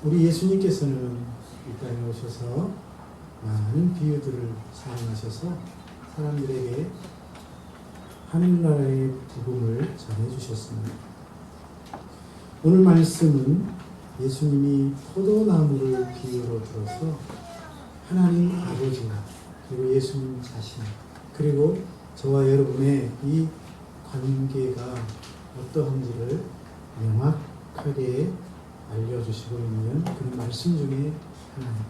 우리 예수님께서는 이 땅에 오셔서 많은 비유들을 사용하셔서 사람들에게 하늘나라의 복음을 전해주셨습니다. 오늘 말씀은 예수님이 포도나무를 비유로 들어서 하나님 아버지가 그리고 예수님 자신 그리고 저와 여러분의 이 관계가 어떠한지를 명확하게 알려주시고 있는 그런 말씀 중에 하나입니다.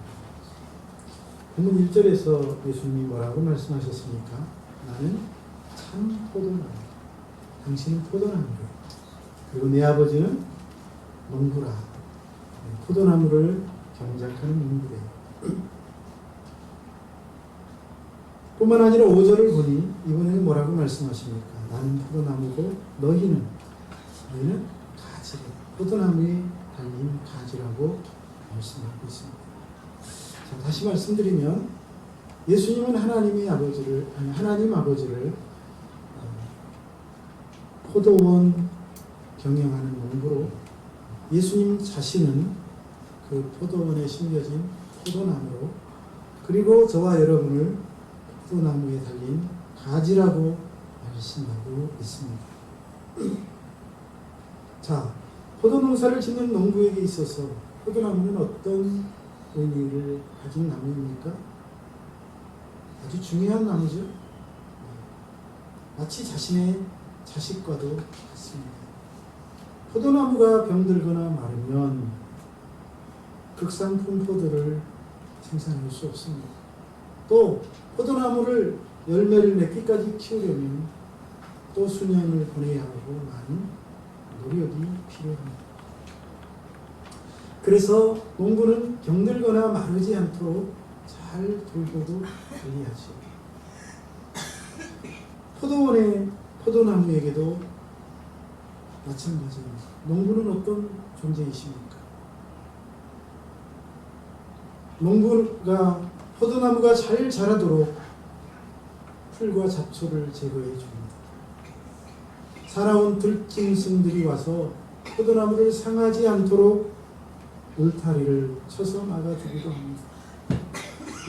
본문 1절에서 예수님이 뭐라고 말씀하셨습니까? 나는 참 포도나무, 당신은 포도나무래. 그리고 내 아버지는 농부라. 포도나무를 경작하는 농부래. 뿐만 아니라 5절을 보니 이번에는 뭐라고 말씀하십니까? 나는 포도나무고 너희는 가지래. 포도나무에 달린 가지라고 말씀하고 있습니다. 자, 다시 말씀드리면 예수님은 하나님 아버지를 포도원 경영하는 농부로 예수님 자신은 그 포도원에 심겨진 포도나무로 그리고 저와 여러분을 포도나무에 달린 가지라고 말씀하고 있습니다. 자, 포도농사를 짓는 농부에게 있어서 포도나무는 어떤 의미를 가진 나무입니까? 아주 중요한 나무죠. 마치 자신의 자식과도 같습니다. 포도나무가 병들거나 마르면 극상품 포도를 생산할 수 없습니다. 또 포도나무를 열매를 맺기까지 키우려면 또 수년을 보내야 하고 많은 노력이 필요합니다. 그래서 농부는 병들거나 마르지 않도록 잘 돌보고 관리하죠. 포도나무에게도 마찬가지입니다. 농부는 어떤 존재이십니까? 농부가 포도나무가 잘 자라도록 풀과 잡초를 제거해 줍니다. 살아온 들짐승들이 와서 포도나무를 상하지 않도록 울타리를 쳐서 막아주기도 합니다.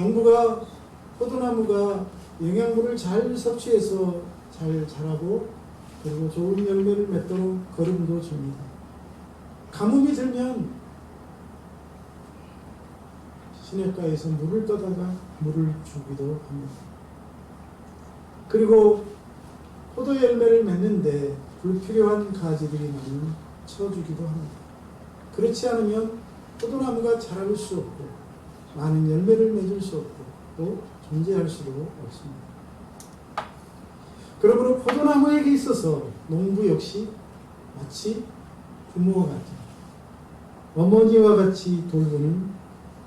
농부가 포도나무가 영양분을 잘 섭취해서 잘 자라고 그리고 좋은 열매를 맺도록 거름도 줍니다. 가뭄이 들면 시냇가에서 물을 떠다가 물을 주기도 합니다. 그리고 포도 열매를 맺는데 불필요한 가지들이 많으면 쳐주기도 합니다. 그렇지 않으면 포도나무가 자랄 수 없고 많은 열매를 맺을 수 없고 또 존재할 수도 없습니다. 그러므로 포도나무에게 있어서 농부 역시 마치 부모와 같은 어머니와 같이 돌보는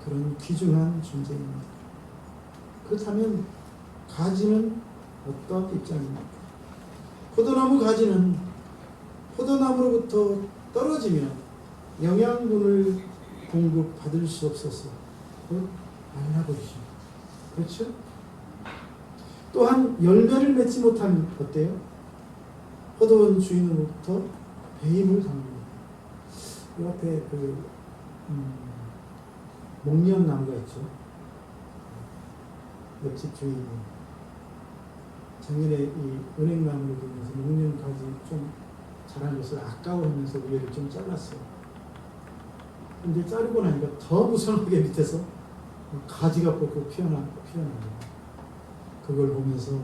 그런 귀중한 존재입니다. 그렇다면 가지는 어떤 입장입니까? 포도나무 가지는 포도나무로부터 떨어지면 영양분을 공급받을 수 없어서 말라버리죠. 그렇죠? 또한 열매를 맺지 못하면 어때요? 포도원 주인으로부터 배임을 당합니다. 이 앞에 목련나무가 있죠. 옆집 주인이 작년에 이 은행나무를 보면서 목련까지 좀 자란 것을 아까워하면서 위에를 좀 잘랐어요. 근데 자르고 나니까 더 무성하게 밑에서 가지가 뽑고 피어나는 거예요. 그걸 보면서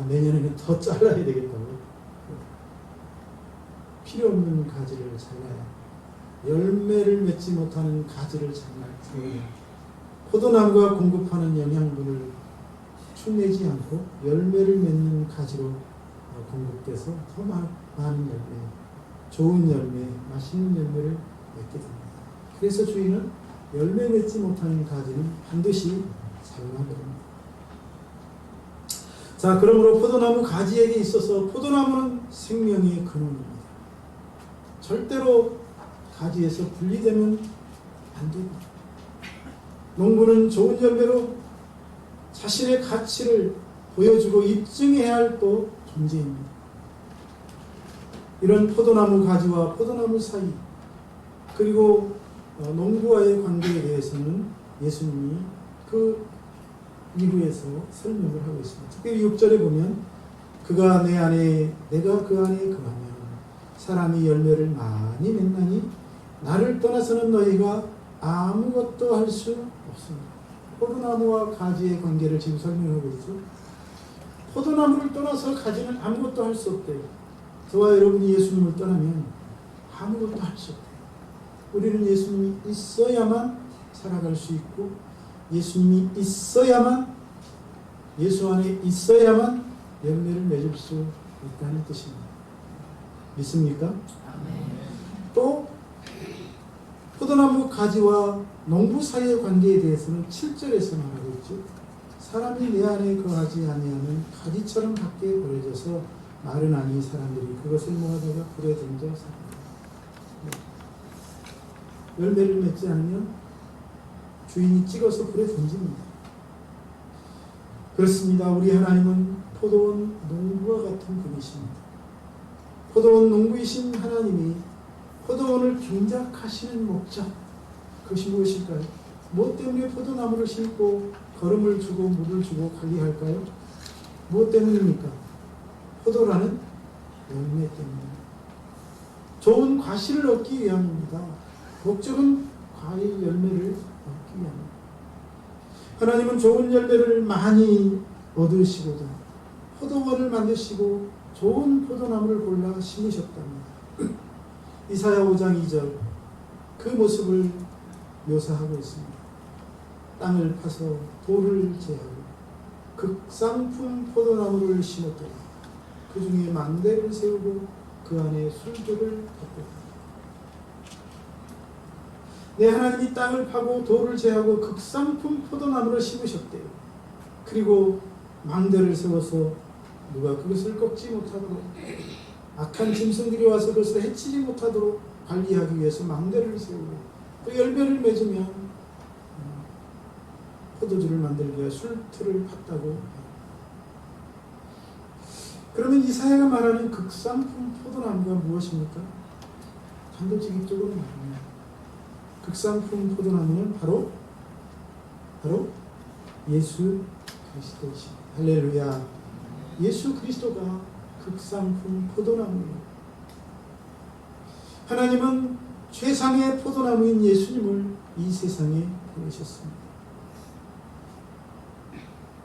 내년에는 더 잘라야 되겠다고. 필요 없는 가지를 잘라야 열매를 맺지 못하는 가지를 잘라야 포도나무가 공급하는 영양분을 축내지 않고 열매를 맺는 가지로 공급돼서 더 많은 열매, 좋은 열매, 맛있는 열매를 맺게 됩니다. 그래서 주인은 열매 맺지 못하는 가지는 반드시 잘라버립니다. 자, 그러므로 포도나무 가지에게 있어서 포도나무는 생명의 근원입니다. 절대로 가지에서 분리되면 안 됩니다. 농부는 좋은 열매로 자신의 가치를 보여주고 입증해야 할 또 존재입니다. 이런 포도나무 가지와 포도나무 사이 그리고 농부와의 관계에 대해서는 예수님이 그 이후에서 설명을 하고 있습니다. 특히 6절에 보면 그가 내 안에 내가 그 안에 거하면 사람이 열매를 많이 맺나니 나를 떠나서는 너희가 아무것도 할 수 없습니다. 포도나무와 가지의 관계를 지금 설명하고 있죠. 포도나무를 떠나서 가지는 아무것도 할 수 없대요. 저와 여러분이 예수님을 떠나면 아무것도 할 수 없대요. 우리는 예수님이 있어야만 살아갈 수 있고 예수님이 있어야만 예수 안에 있어야만 열매를 맺을 수 있다는 뜻입니다. 믿습니까? 또 포도나무 가지와 농부 사이의 관계에 대해서는 7절에서 말하고 있죠. 사람이 내 안에 거하지 아니하면 가지처럼 밖에 버려져서 마르나니 사람들이 그것을 모아다가 불에 던져 삽니다. 열매를 맺지 않으면 주인이 찍어서 불에 던집니다. 그렇습니다. 우리 하나님은 포도원 농부와 같은 분이십니다. 포도원 농부이신 하나님이 포도원을 경작하시는 목적, 그것이 무엇일까요? 무엇 때문에 포도나무를 심고 거름을 주고 물을 주고 관리할까요? 무엇 때문입니까? 포도라는 열매 때문입니다. 좋은 과실을 얻기 위함입니다. 목적은 과일 열매를 얻기 위함입니다. 하나님은 좋은 열매를 많이 얻으시고자 포도원을 만드시고 좋은 포도나무를 골라 심으셨답니다. 이사야 5장 2절 그 모습을 묘사하고 있습니다. 땅을 파서 돌을 제하고 극상품 포도나무를 심었더니 그 중에 망대를 세우고 그 안에 술들을 덮었다. 내 하나님이 땅을 파고 돌을 제하고 극상품 포도나무를 심으셨대요. 그리고 망대를 세워서 누가 그것을 꺾지 못하도록 악한 짐승들이 와서 그것을 해치지 못하도록 관리하기 위해서 망대를 세우고 또 열매를 맺으면 포도주를 만들기 위해 술틀을 팠다고. 그러면 이사야가 말하는 극상품 포도나무가 무엇입니까? 단도직입적으로 말합니다. 극상품 포도나무는 바로 예수 그리스도이십니다. 할렐루야. 예수 그리스도가 극상품 포도나무입니다. 하나님은 최상의 포도나무인 예수님을 이 세상에 보내셨습니다.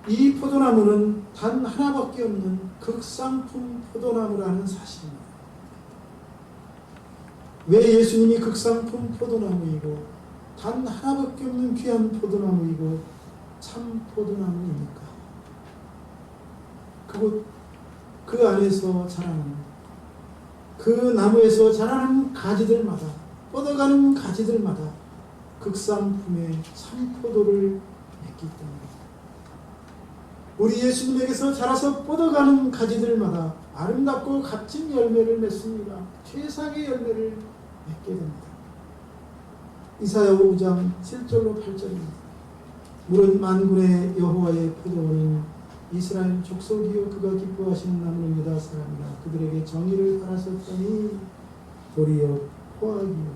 이 포도나무는 단 하나밖에 없는 극상품 포도나무라는 사실입니다. 왜 예수님이 극상품 포도나무이고 단 하나밖에 없는 귀한 포도나무이고 참 포도나무입니까? 그 안에서 자라는 그 나무에서 자라는 가지들마다 뻗어가는 가지들마다 극상품의 참 포도를 맺기 때문입니다. 우리 예수님에게서 자라서 뻗어가는 가지들마다 아름답고 값진 열매를 맺습니다. 최상의 열매를 맺게 됩니다. 이사야 5장 7절로 8절입니다. 물은 만군의 여호와의 포도원인 이스라엘 족속이요 그가 기뻐하시는 나무입니다. 사람이라 그들에게 정의를 바라셨더니 도리어 포악이요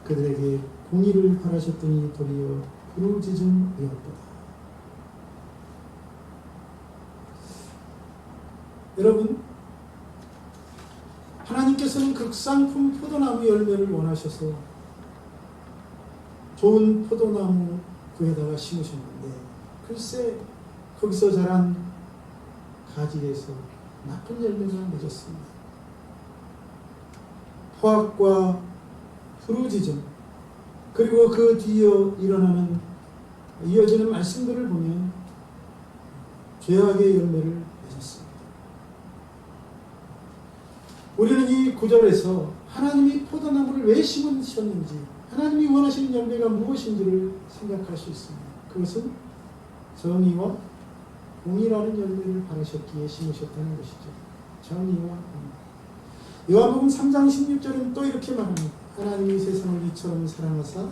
그들에게 공의를 바라셨더니 도리어 부르짖음이었도다. 여러분, 하나님께서는 극상품 포도나무 열매를 원하셔서 좋은 포도나무 그에다가 심으셨는데 글쎄 거기서 자란 가지에서 나쁜 열매가 맺었습니다. 포악과 부르짖음 그리고 그 뒤에 일어나는 이어지는 말씀들을 보면 죄악의 열매를 맺었습니다. 우리는 이 구절에서 하나님이 포도나무를 왜 심으셨는지 하나님이 원하시는 열매가 무엇인지를 생각할 수 있습니다. 그것은 정의와 공의라는 열매를 바라셨기에 심으셨다는 것이죠. 정의와 공의. 요한복음 3장 16절은 또 이렇게 말합니다. 하나님이 세상을 이처럼 사랑하사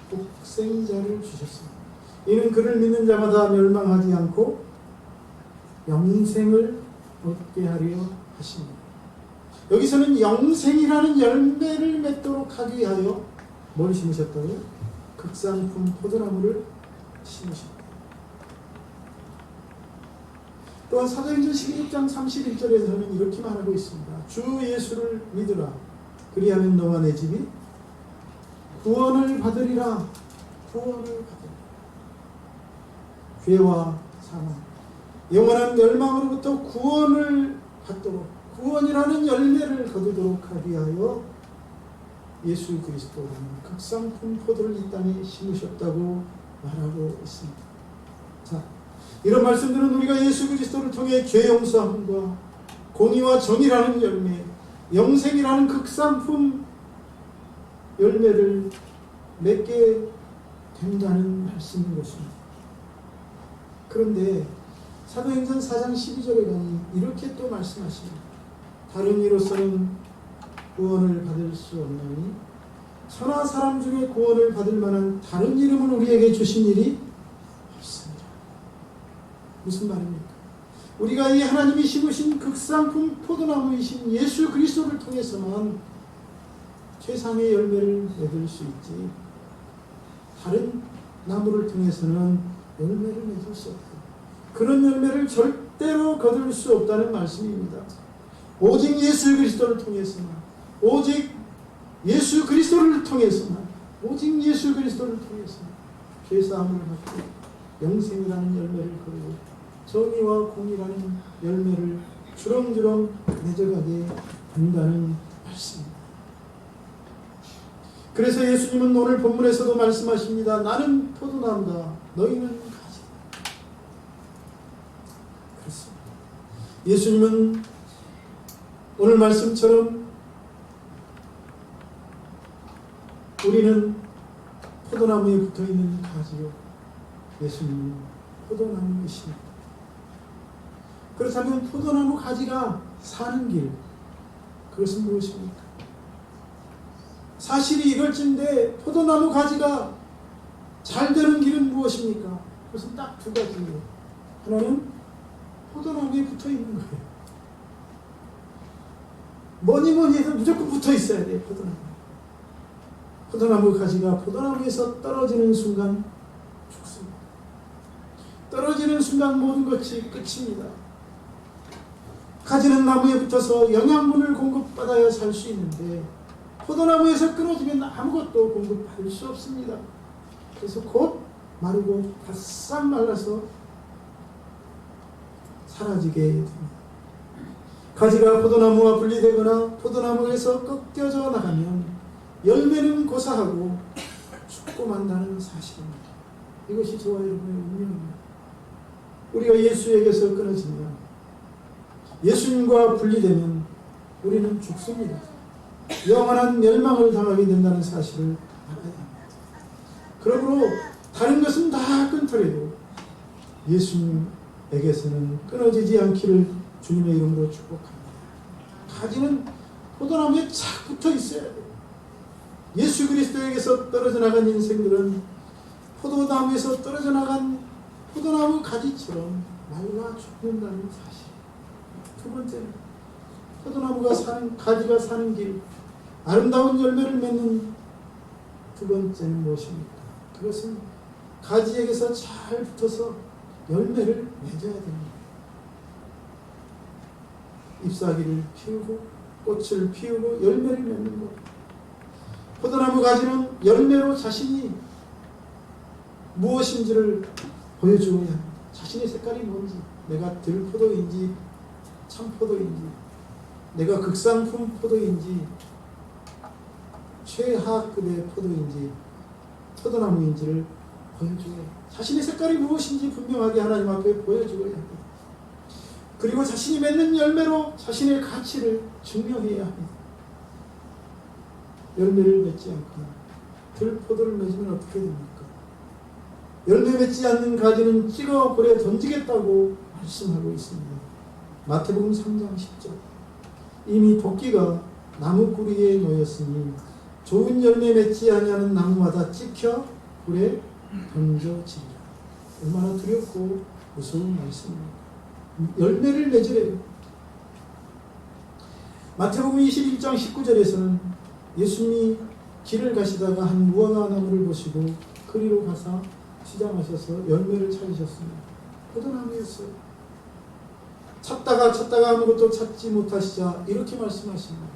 독생자를 주셨습니다. 이는 그를 믿는 자마다 멸망하지 않고 영생을 얻게 하려 하십니다. 여기서는 영생이라는 열매를 맺도록 하기 위하여 뭘 심으셨다고요? 극상품 포도나무를 심으셨다. 또한 사도행전 11장 31절에서는 이렇게 말하고 있습니다. 주 예수를 믿으라. 그리하면 너와 내 집이 구원을 받으리라. 구원을 받으리라. 죄와 사망, 영원한 멸망으로부터 구원을 받도록, 구원이라는 열매를 거두도록 하기 위하여 예수 그리스도라는 극상품 포도를 이 땅에 심으셨다고 말하고 있습니다. 자, 이런 말씀들은 우리가 예수 그리스도를 통해 죄 용서함과 공의와 정의라는 열매, 영생이라는 극상품 열매를 맺게 된다는 말씀인 것입니다. 그런데 사도행전 4장 12절에 가니 이렇게 또 말씀하십니다. 다른 이로서는 구원을 받을 수 없나니 천하 사람 중에 구원을 받을 만한 다른 이름은 우리에게 주신 일이 없습니다. 무슨 말입니까? 우리가 이 하나님이 심으신 극상품 포도나무이신 예수 그리스도를 통해서만 최상의 열매를 맺을 수 있지, 다른 나무를 통해서는 열매를 맺을 수 없다. 그런 열매를 절대로 거둘 수 없다는 말씀입니다. 오직 예수 그리스도를 통해서만, 오직 예수 그리스도를 통해서만, 오직 예수 그리스도를 통해서만 죄사함을 받고 영생이라는 열매를 거두고 정의와 공의라는 열매를 주렁주렁 맺어가게 된다는 말씀입니다. 그래서 예수님은 오늘 본문에서도 말씀하십니다. 나는 포도나무다, 너희는 가지다. 그렇습니다. 예수님은 오늘 말씀처럼 우리는 포도나무에 붙어있는 가지요, 예수님은 포도나무이십니다. 그렇다면 포도나무 가지가 사는 길, 그것은 무엇입니까? 사실이 이럴진데 포도나무 가지가 잘 되는 길은 무엇입니까? 그것은 딱 두 가지예요. 하나는 포도나무에 붙어 있는 거예요. 뭐니 해서 무조건 붙어 있어야 돼요. 포도나무 가지가 포도나무에서 떨어지는 순간 죽습니다. 떨어지는 순간 모든 것이 끝입니다. 가지는 나무에 붙어서 영양분을 공급받아야 살 수 있는데 포도나무에서 끊어지면 아무것도 공급받을 수 없습니다. 그래서 곧 마르고 바싹 말라서 사라지게 됩니다. 가지가 포도나무와 분리되거나 포도나무에서 꺾여져 나가면 열매는 고사하고 죽고 만다는 사실입니다. 이것이 저와 여러분의 운명입니다. 우리가 예수에게서 끊어지면, 예수님과 분리되면 우리는 죽습니다. 영원한 멸망을 당하게 된다는 사실을 알아야 합니다. 그러므로 다른 것은 다 끊더라도 예수님에게서는 끊어지지 않기를 주님의 이름으로 축복합니다. 가지는 포도나무에 착 붙어 있어야 돼요. 예수 그리스도에게서 떨어져 나간 인생들은 포도나무에서 떨어져 나간 포도나무 가지처럼 말라 죽는다는 사실. 두 번째는 포도나무가 가지가 사는 길, 아름다운 열매를 맺는 두 번째는 무엇입니까? 그것은 가지에게서 잘 붙어서 열매를 맺어야 됩니다. 잎사귀를 피우고 꽃을 피우고 열매를 맺는 것. 포도나무 가지는 열매로 자신이 무엇인지를 보여주어야 합니다. 자신의 색깔이 뭔지, 내가 들포도인지 참포도인지, 내가 극상품 포도인지 최하급의 포도인지 포도나무인지를 보여줘야 합니다. 자신의 색깔이 무엇인지 분명하게 하나님 앞에 보여주어야 합니다. 그리고 자신이 맺는 열매로 자신의 가치를 증명해야 합니다. 열매를 맺지 않거나 들포도를 맺으면 어떻게 됩니까? 열매 맺지 않는 가지는 찍어 불에 던지겠다고 말씀하고 있습니다. 마태복음 3장 10절. 이미 도끼가 나무 뿌리에 놓였으니 좋은 열매 맺지 아니하는 나무마다 찍혀 불에 던져지리라. 얼마나 두렵고 무서운 말씀입니까? 열매를 맺으래요. 마태복음 21장 19절에서는 예수님이 길을 가시다가 한 무화과 나무를 보시고 그리로 가서 시장하셔서 열매를 찾으셨습니다. 포도나무였어요. 찾다가 아무것도 찾지 못하시자 이렇게 말씀하십니다.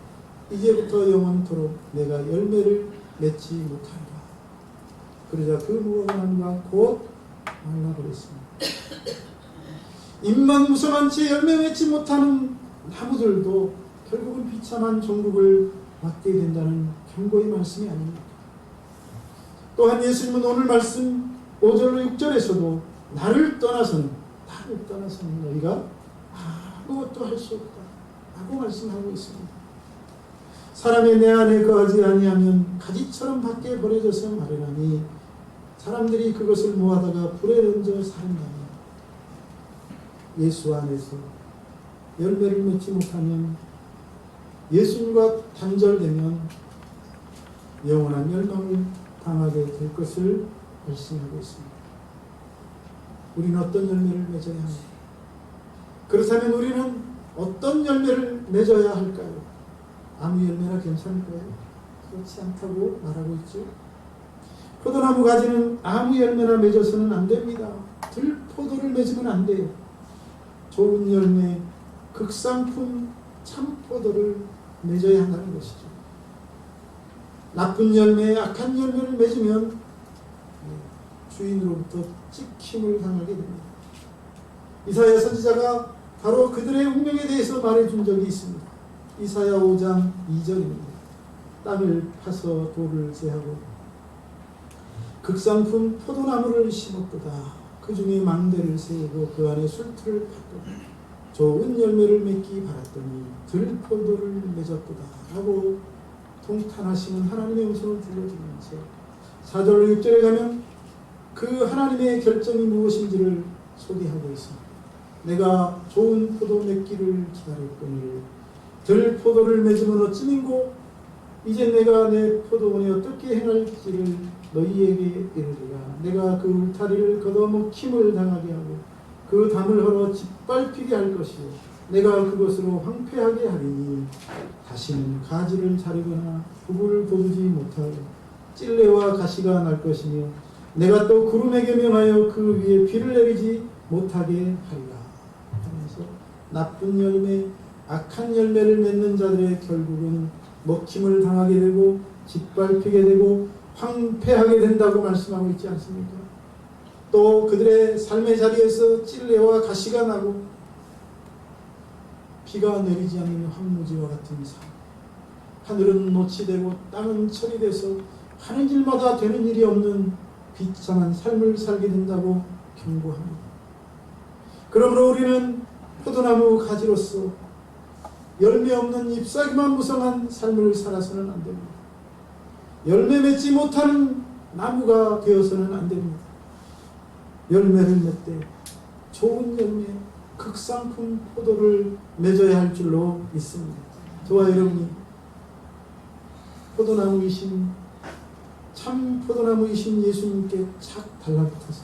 이제부터 영원토록 내가 열매를 맺지 못하리라. 그러자 그 무화과 나무가 곧 말라버렸습니다. 입만 무성한 채 열매 맺지 못하는 나무들도 결국은 비참한 종국을 맞게 된다는 경고의 말씀이 아닙니까? 또한 예수님은 오늘 말씀 5절로 6절에서도 나를 떠나서는 너희가 아무것도 할 수 없다 라고 말씀하고 있습니다. 사람이 내 안에 거하지 아니하면 가지처럼 밖에 버려져서 마르나니 사람들이 그것을 모아다가 불에 던져 사른다니. 예수 안에서 열매를 맺지 못하면, 예수님과 단절되면 영원한 멸망을 당하게 될 것을 말씀하고 있습니다. 우리는 어떤 열매를 맺어야 합니까? 그렇다면 우리는 어떤 열매를 맺어야 할까요? 아무 열매나 괜찮을까요? 그렇지 않다고 말하고 있죠. 포도나무 가지는 아무 열매나 맺어서는 안 됩니다. 들포도를 맺으면 안 돼요. 좋은 열매, 극상품 참포도를 맺어야 한다는 것이죠. 나쁜 열매, 악한 열매를 맺으면 주인으로부터 찍힘을 당하게 됩니다. 이사야 선지자가 바로 그들의 운명에 대해서 말해준 적이 있습니다. 이사야 5장 2절입니다. 땅을 파서 돌을 제하고 극상품 포도나무를 심었도다. 그 중에 망대를 세우고 그 안에 술틀을 팠도다. 좋은 열매를 맺기 바랐더니 들포도를 맺었도다 라고 통탄하시는 하나님의 음성을 들려주면서 4절로 6절에 가면 그 하나님의 결정이 무엇인지를 소개하고 있습니다. 내가 좋은 포도 맺기를 기다렸거늘 들포도를 맺으면 어찌민고 이제 내가 내 포도원에 어떻게 행할지를 너희에게 이르리라. 내가 그 울타리를 걷어먹힘을 당하게 하고 그 담을 헐어 짓밟히게 할 것이요 내가 그것으로 황폐하게 하리니 다시는 가지를 자르거나 굽을 돋우지 못하고 찔레와 가시가 날 것이며 내가 또 구름에게 명하여 그 위에 비를 내리지 못하게 하리라 하면서 나쁜 열매, 악한 열매를 맺는 자들의 결국은 먹힘을 당하게 되고 짓밟히게 되고 황폐하게 된다고 말씀하고 있지 않습니까? 또 그들의 삶의 자리에서 찔레와 가시가 나고 비가 내리지 않는 황무지와 같은 삶, 하늘은 노치되고 땅은 처리돼서 하는 일마다 되는 일이 없는 비참한 삶을 살게 된다고 경고합니다. 그러므로 우리는 포도나무 가지로서 열매 없는 잎사귀만 무성한 삶을 살아서는 안 됩니다. 열매 맺지 못하는 나무가 되어서는 안 됩니다. 열매를 맺되 좋은 열매, 극상품 포도를 맺어야 할 줄로 믿습니다. 저와 여러분이 포도나무이신, 참 포도나무이신 예수님께 착 달라붙어서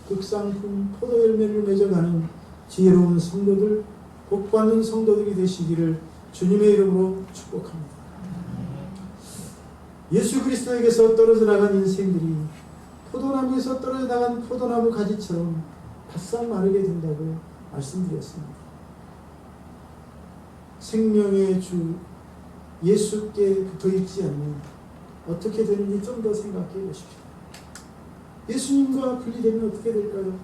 극상품 포도 열매를 맺어가는 지혜로운 성도들, 복받는 성도들이 되시기를 주님의 이름으로 축복합니다. 예수 그리스도에게서 떨어져 나간 인생들이 포도나무에서 떨어져 나간 포도나무 가지처럼 바싹 마르게 된다고 말씀드렸습니다. 생명의 주 예수께 붙어있지 않는 어떻게 되는지 좀 더 생각해 보십시오. 예수님과 분리되면 어떻게 될까요?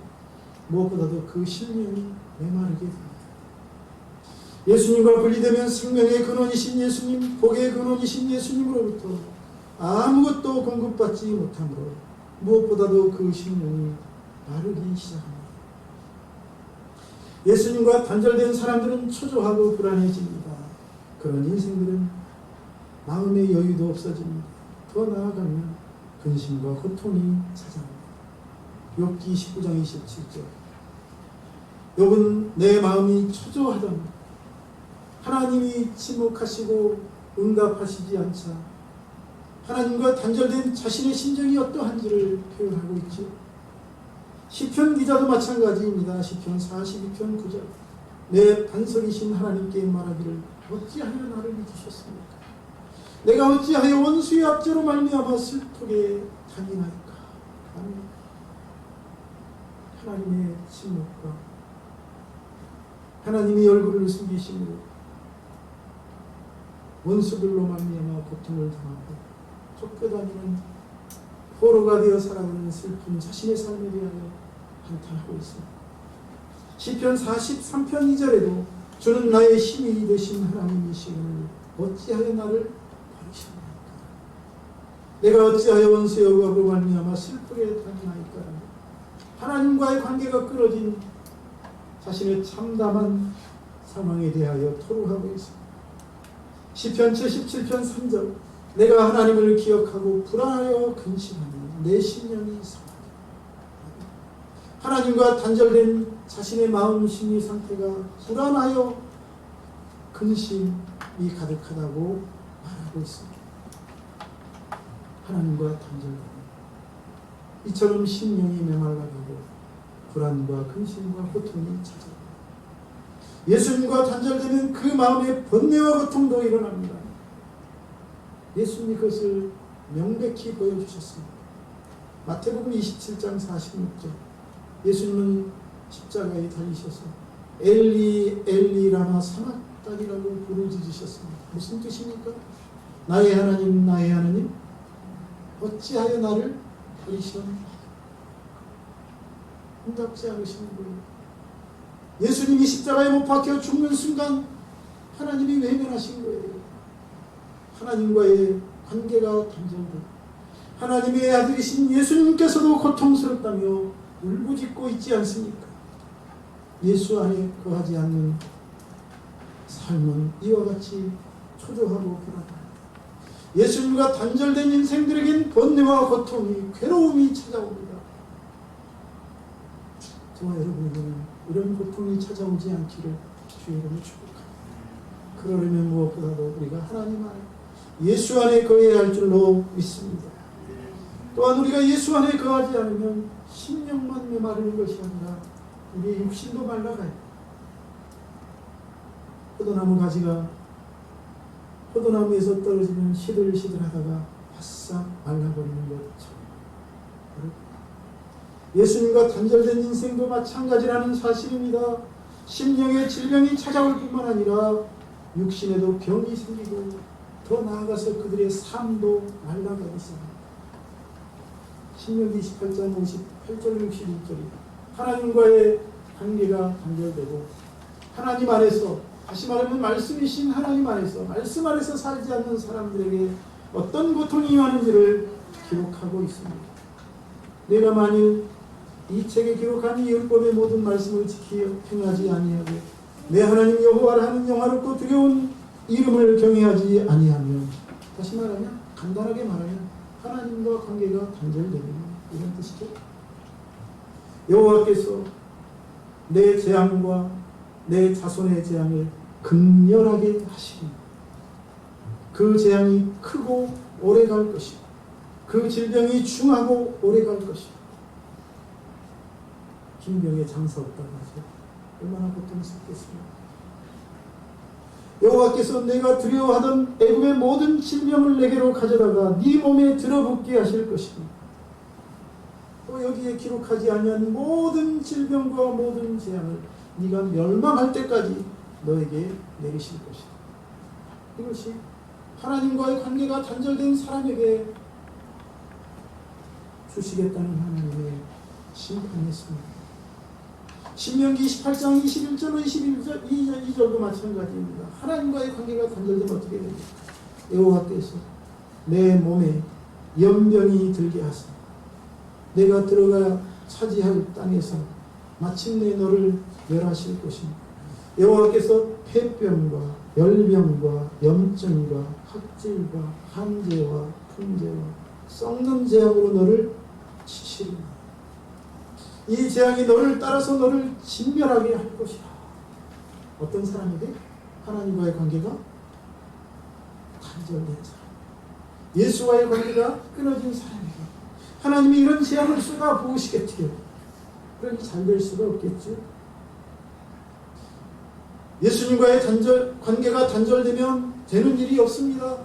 무엇보다도 그 심령이 메마르게 됩니다. 예수님과 분리되면 생명의 근원이신 예수님, 복의 근원이신 예수님으로부터 아무것도 공급받지 못하므로 무엇보다도 그 심령이 마르기 시작합니다. 예수님과 단절된 사람들은 초조하고 불안해집니다. 그런 인생들은 마음의 여유도 없어집니다. 더 나아가면 근심과 고통이 찾아옵니다. 욥기 19장 27절. 욥은 내 마음이 초조하다며 하나님이 침묵하시고 응답하시지 않자 하나님과 단절된 자신의 심정이 어떠한지를 표현하고 있죠. 시편 기자도 마찬가지입니다. 시편 42편 9절. 내 반석이신 하나님께 말하기를 어찌하여 나를 믿으셨습니까? 내가 어찌하여 원수의 압제로 말미암아 슬프게 다니나이까. 아멘. 하나님의 침묵과 하나님의 얼굴을 숨기심으로 원수들로 말미암아 고통을 당하고 쫓겨다니는 포로가 되어 살아가는 슬픈 자신의 삶에 대하여 한탄하고 있습니다. 시편 43편 2절에도 주는 나의 힘이 되신 하나님이시오니 어찌하여 나를 버리셨나이까. 내가 어찌하여 원수의 억압으로 말미암아 슬프게 다니나이까. 하나님과의 관계가 끊어진 자신의 참담한 상황에 대하여 토로하고 있습니다. 시편 77편 3절 내가 하나님을 기억하고 불안하여 근심하니 내 심령이 상하다. 하나님과 단절된 자신의 마음 심리 상태가 불안하여 근심이 가득하다고 말하고 있습니다. 하나님과 단절된 이처럼 심령이 메말라가고 불안과 근심과 고통이 찾아옵니다. 예수님과 단절되면 그 마음에 번뇌와 고통도 일어납니다. 예수님이 그것을 명백히 보여주셨습니다. 마태복음 27장 46절 예수님은 십자가에 달리셔서 엘리 엘리 라마 사막다리라고 부르짖으셨습니다. 무슨 뜻입니까? 나의 하나님 나의 하나님 어찌하여 나를 버리시옵니까? 응답지 않으시는 거예요. 예수님이 십자가에 못 박혀 죽는 순간 하나님이 외면하신 거예요. 하나님과의 관계가 단절되고 하나님의 아들이신 예수님께서도 고통스럽다며 울부짖고 있지 않습니까? 예수 안에 거하지 않는 삶은 이와 같이 초조하고 불안합니다. 예수님과 단절된 인생들에겐 번뇌와 고통이 괴로움이 찾아옵니다. 저와 여러분들은 이런 고통이 찾아오지 않기를 주의 이름으로 축복합니다. 그러려면 무엇보다도 우리가 하나님 안에 예수 안에 거해야 할 줄로 믿습니다. 또한 우리가 예수 안에 거하지 않으면 심령만 메마르는 것이 아니라 우리의 육신도 말라가요. 포도나무 가지가 포도나무에서 떨어지면 시들시들하다가 바싹 말라버리는 것처럼 예수님과 단절된 인생도 마찬가지라는 사실입니다. 심령의 질병이 찾아올 뿐만 아니라 육신에도 병이 생기고 더 나아가서 그들의 삶도 말라가고 있습니다. 신명기 28장 58절 61절입니다. 하나님과의 관계가 단절되고 하나님 안에서 다시 말하면 말씀이신 하나님 안에서 말씀 안에서 살지 않는 사람들에게 어떤 고통이 임하는지를 기록하고 있습니다. 내가 만일 이 책에 기록한 이 율법의 모든 말씀을 지키어 행하지 아니하고 내 하나님 여호와를 하는 영화롭고 두려운 이름을 경외하지 아니하면 다시 말하면 간단하게 말하면 하나님과 관계가 단절되는 이런 뜻이죠. 여호와께서 내 재앙과 내 자손의 재앙을 극렬하게 하시니 그 재앙이 크고 오래 갈 것이고 그 질병이 중하고 오래 갈 것이고 빈병에 장사 없다고 하죠. 얼마나 고통스럽겠습니까? 여호와께서 내가 두려워하던 애굽의 모든 질병을 내게로 가져다가 네 몸에 들어붙게 하실 것이니 또 여기에 기록하지 아니한 모든 질병과 모든 재앙을 네가 멸망할 때까지 너에게 내리실 것이다. 이것이 하나님과의 관계가 단절된 사람에게 주시겠다는 하나님의 심판이었습니다. 신명기 28장 21절로 22절도 마찬가지입니다. 하나님과의 관계가 단절되면 어떻게 됩니까? 여호와께서 내 몸에 연병이 들게 하사 내가 들어가 차지할 땅에서 마침내 너를 멸하실 것입니다. 여호와께서 폐병과 열병과 염증과 학질과 한재와 풍재와 썩는 재앙으로 너를 치시리라. 이 재앙이 너를 따라서 너를 진멸하게 할 것이라. 어떤 사람에게? 하나님과의 관계가 단절된 사람, 예수와의 관계가 끊어진 사람에게 하나님이 이런 재앙을 쏟아 부으시겠지요. 그러니 잘 될 수가 없겠죠. 예수님과의 관계가 단절되면 되는 일이 없습니다.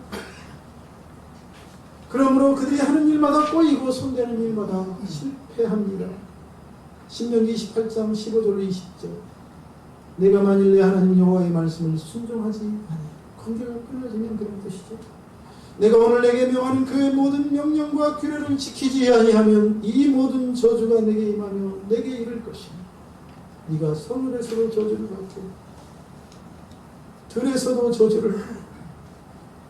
그러므로 그들이 하는 일마다 꼬이고 손대는 일마다 실패합니다. 신명기 28장 15절로 20절. 내가 만일 내 하나님 여호와의 말씀을 순종하지 않아 관계가 끊어지면 그런 뜻이죠. 내가 오늘 내게 명하는 그 모든 명령과 규례를 지키지 아니하면 이 모든 저주가 내게 임하며 내게 이를 것이니 네가 서늘에서도 저주를 받고 들에서도 저주를 하고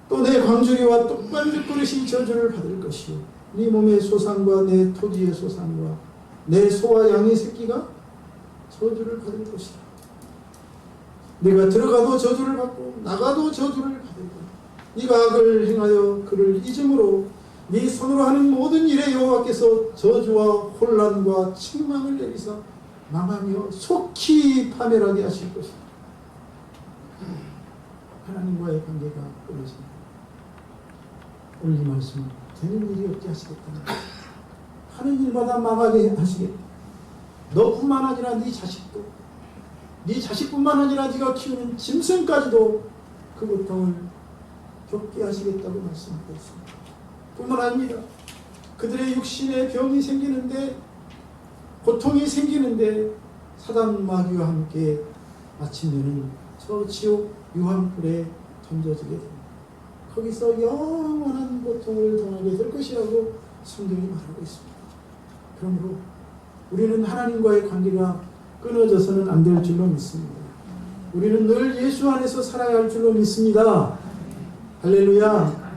또 내 광주리와 떡반죽 그릇이 저주를 받을 것이요 네 몸의 소산과 내 토지의 소산과 내 소와 양의 새끼가 저주를 받을 것이다. 네가 들어가도 저주를 받고 나가도 저주를 받을고 네가 악을 행하여 그를 잊음으로 네 손으로 하는 모든 일에 여호와께서 저주와 혼란과 책망을 내리사 망하며 속히 파멸하게 하실 것이다. 하나님과의 관계가 끊어집니다. 오늘 이 말씀은 되는 일이 없게 하시겠다는 거예요. 하는 일마다 망하게 하시겠다. 너뿐만 아니라 네 자식도, 네 자식뿐만 아니라 네가 키우는 짐승까지도 그 고통을 겪게 하시겠다고 말씀하고 있습니다. 뿐만 아닙니다. 그들의 육신에 병이 생기는데, 고통이 생기는데 사단 마귀와 함께 마침내는 저 지옥 유황불에 던져지게 됩니다. 거기서 영원한 고통을 당하게 될 것이라고 성경이 말하고 있습니다. 그러므로 우리는 하나님과의 관계가 끊어져서는 안 될 줄로 믿습니다. 우리는 늘 예수 안에서 살아야 할 줄로 믿습니다. 할렐루야.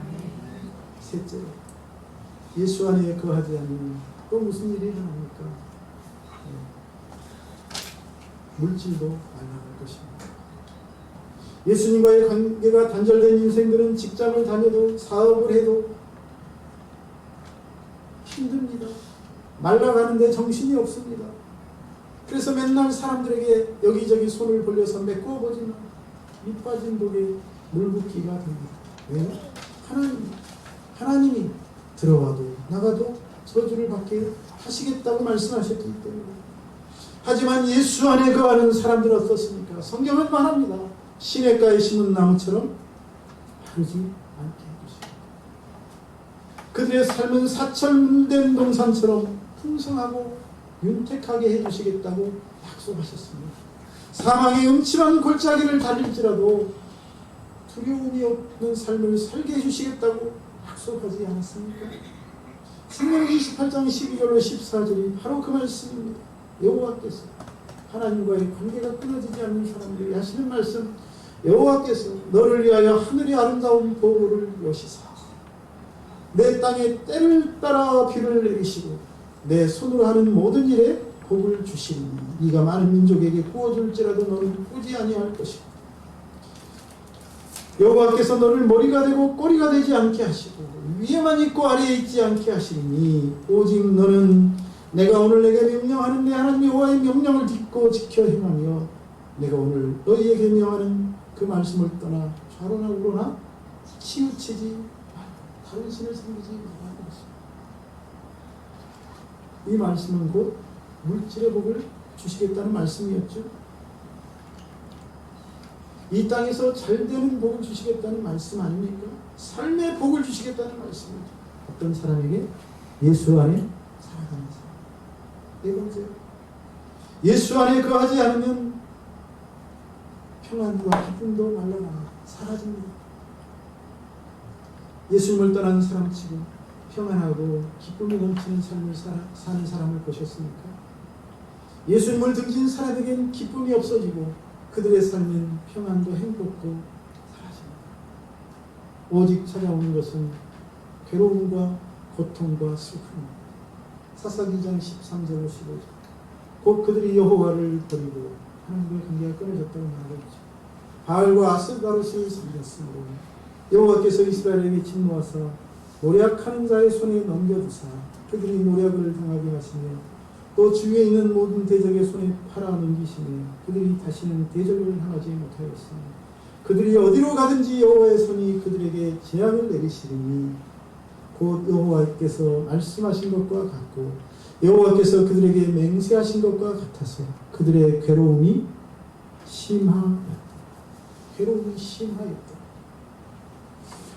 셋째로, 예수 안에 거하지 않으면 또 무슨 일이 일어납니까? 물질도 날아갈 것입니다. 예수님과의 관계가 단절된 인생들은 직장을 다녀도 사업을 해도 힘듭니다. 말라가는데 정신이 없습니다. 그래서 맨날 사람들에게 여기저기 손을 벌려서 메꿔 보지만 밑 빠진 독에 물 붓기가 됩니다. 왜? 하나님이 들어와도 나가도 저주를 받게 하시겠다고 말씀하셨기 때문에. 하지만 예수 안에 거하는 사람들은 어떻습니까? 성경은 말합니다. 시냇가에 심은 나무처럼 마르지 않게 해주십니다. 그들의 삶은 사철된 동산처럼 풍성하고 윤택하게 해주시겠다고 약속하셨습니다. 사망의 음침한 골짜기를 달릴지라도 두려움이 없는 삶을 살게 해주시겠다고 약속하지 않았습니까? 신명기 28장 12절로 14절이 바로 그 말씀입니다. 여호와께서 하나님과의 관계가 끊어지지 않는 사람들이 하시는 말씀, 여호와께서 너를 위하여 하늘의 아름다운 보고를 여시사 내 땅에 때를 따라 비를 내리시고 내 손으로 하는 모든 일에 복을 주시리니 네가 많은 민족에게 구워줄지라도 너는 꾸지 아니할 것이고 여호와께서 너를 머리가 되고 꼬리가 되지 않게 하시고 위에만 있고 아래에 있지 않게 하시리니 오직 너는 내가 오늘 내게 명령하는 내 하나님 여호와의 명령을 듣고 지켜 행하며 내가 오늘 너희에게 명하는 그 말씀을 떠나 좌로나 우로나 치우치지 말고 다른 신을 섬기지 말라는 것입니다. 이 말씀은 곧 물질의 복을 주시겠다는 말씀이었죠. 이 땅에서 잘 되는 복을 주시겠다는 말씀 아닙니까? 삶의 복을 주시겠다는 말씀입니다. 어떤 사람에게? 예수 안에 살아가는 사람. 네 번째, 예수 안에 거하지 않으면 평안과 기쁨도 말라나가 사라집니다. 예수님을 떠난 사람치고 평안하고 기쁨이 넘치는 삶을 사는 사람을 보셨습니까? 예수님을 등진 사람에겐 기쁨이 없어지고 그들의 삶은 평안도 행복도 사라집니다. 오직 찾아오는 것은 괴로움과 고통과 슬픔입니다. 사사기 2장 13절로 15절. 곧 그들이 여호와를 버리고 하나님과의 관계가 끊어졌다고 말하고 있죠. 바알과 아스다롯을 섬겼으므로 여호와께서 이스라엘에게 진노하사 노략하는 자의 손에 넘겨주사 그들이 노략을 당하게 하시며 또 주위에 있는 모든 대적의 손에 팔아 넘기시며 그들이 다시는 대적을 향하지 못하였으며 그들이 어디로 가든지 여호와의 손이 그들에게 재앙을 내리시리니 곧 여호와께서 말씀하신 것과 같고 여호와께서 그들에게 맹세하신 것과 같아서 그들의 괴로움이 심하였다. 괴로움이 심하였다.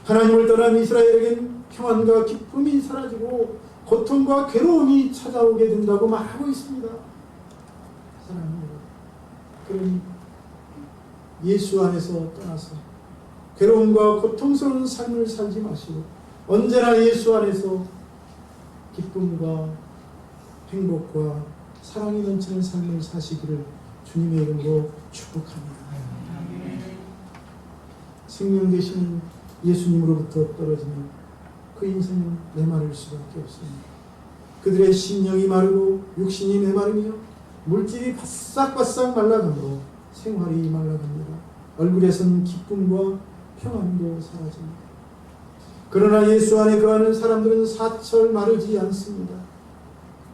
하나님을 떠난 이스라엘에겐 평안과 기쁨이 사라지고 고통과 괴로움이 찾아오게 된다고 말하고 있습니다. 사랑하는 여러분, 그러니 예수 안에서 떠나서 괴로움과 고통스러운 삶을 살지 마시고 언제나 예수 안에서 기쁨과 행복과 사랑이 넘치는 삶을 사시기를 주님의 이름으로 축복합니다. 생명 되시는 예수님으로부터 떨어지면 그 인생은 메마를 수밖에 없습니다. 그들의 심령이 마르고 육신이 메마르며 물질이 바싹바싹 말라가므로 생활이 말라갑니다. 얼굴에선 기쁨과 평안도 사라집니다. 그러나 예수 안에 거하는 사람들은 사철 마르지 않습니다.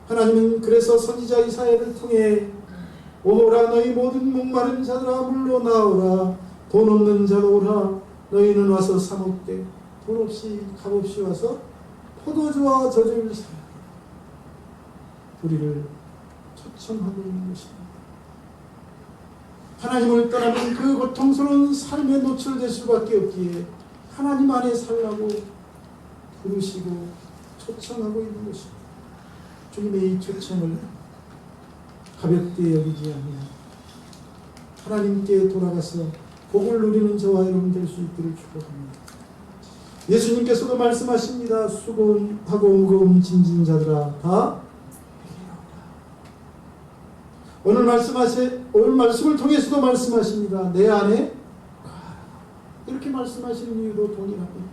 하나님은 그래서 선지자 이사야를 통해 오라 너희 모든 목마른 자들아 물로 나오라 돈 없는 자가 오라 너희는 와서 사 먹되 돈 없이 값없이 와서 포도주와 저주를 사라 우리를 초청하고 있는 것입니다. 하나님을 떠나면 그 고통스러운 삶에 노출될 수밖에 없기에 하나님 안에 살라고 부르시고 초청하고 있는 것입니다. 주님의 이 초청을 가볍게 여기지 않으면 하나님께 돌아가서 복을 누리는 저와 여러분 될 수 있기를 축복합니다. 예수님께서도 말씀하십니다. 수고하고 무거운 짐진 자들아 다 오늘 말씀을 통해서도 말씀하십니다. 내 안에 이렇게 말씀하시는 이유도 동일합니다.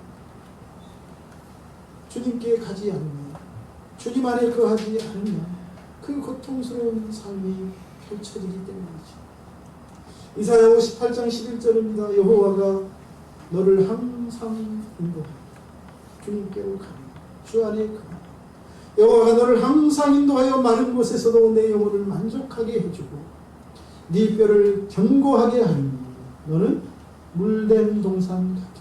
주님께 가지 않으면 주님 안에 거하지 않으면 그 고통스러운 삶이 펼쳐지기 때문이죠. 이사야 58장 11절입니다. 여호와가 너를 항상 인도하여 주님께로 가라. 주 안에 가라. 여호와가 너를 항상 인도하여 마른 곳에서도 내 영혼을 만족하게 해주고 네 뼈를 견고하게 하니 너는 물된 동산 같게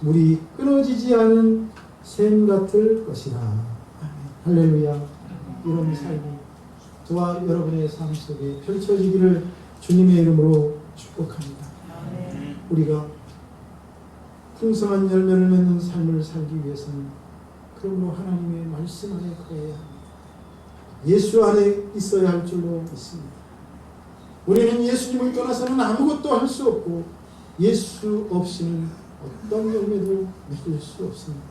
물이 끊어지지 않은 샘 같을 것이라. 할렐루야. 이런 삶이 저와 여러분의 삶 속에 펼쳐지기를 주님의 이름으로 축복합니다. 우리가 풍성한 열매를 맺는 삶을 살기 위해서는 그러므로 하나님의 말씀 안에 거해야 합니다. 예수 안에 있어야 할 줄로 믿습니다. 우리는 예수님을 떠나서는 아무것도 할 수 없고 예수 없이는 어떤 열매도 맺을 수 없습니다.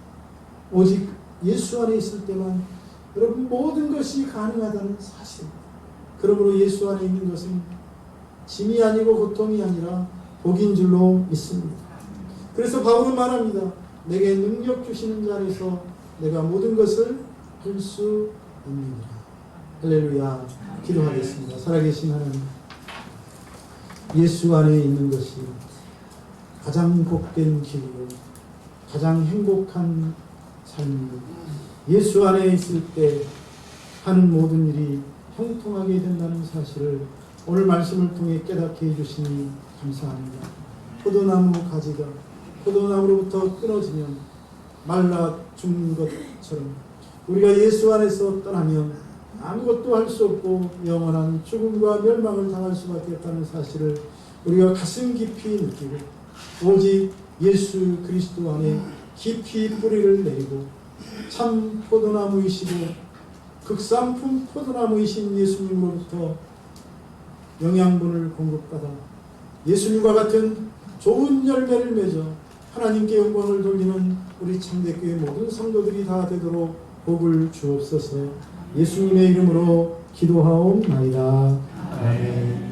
오직 예수 안에 있을 때만 여러분 모든 것이 가능하다는 사실입니다. 그러므로 예수 안에 있는 것은 짐이 아니고 고통이 아니라 복인 줄로 믿습니다. 그래서 바울은 말합니다. 내게 능력 주시는 자 안에서 내가 모든 것을 할 수 있느니라. 할렐루야. 기도하겠습니다. 살아계신 하나님, 예수 안에 있는 것이 가장 복된 길이고 가장 행복한 삶입니다. 예수 안에 있을 때 하는 모든 일이 형통하게 된다는 사실을 오늘 말씀을 통해 깨닫게 해주시니 감사합니다. 포도나무 가지가 포도나무로부터 끊어지면 말라 죽는 것처럼 우리가 예수 안에서 떠나면 아무것도 할 수 없고 영원한 죽음과 멸망을 당할 수밖에 없다는 사실을 우리가 가슴 깊이 느끼고 오직 예수 그리스도 안에 깊이 뿌리를 내리고 참 포도나무이시고 극상품 포도나무이신 예수님으로부터 영양분을 공급받아 예수님과 같은 좋은 열매를 맺어 하나님께 영광을 돌리는 우리 창대교회 모든 성도들이 다 되도록 복을 주옵소서. 예수님의 이름으로 기도하옵나이다. 아멘.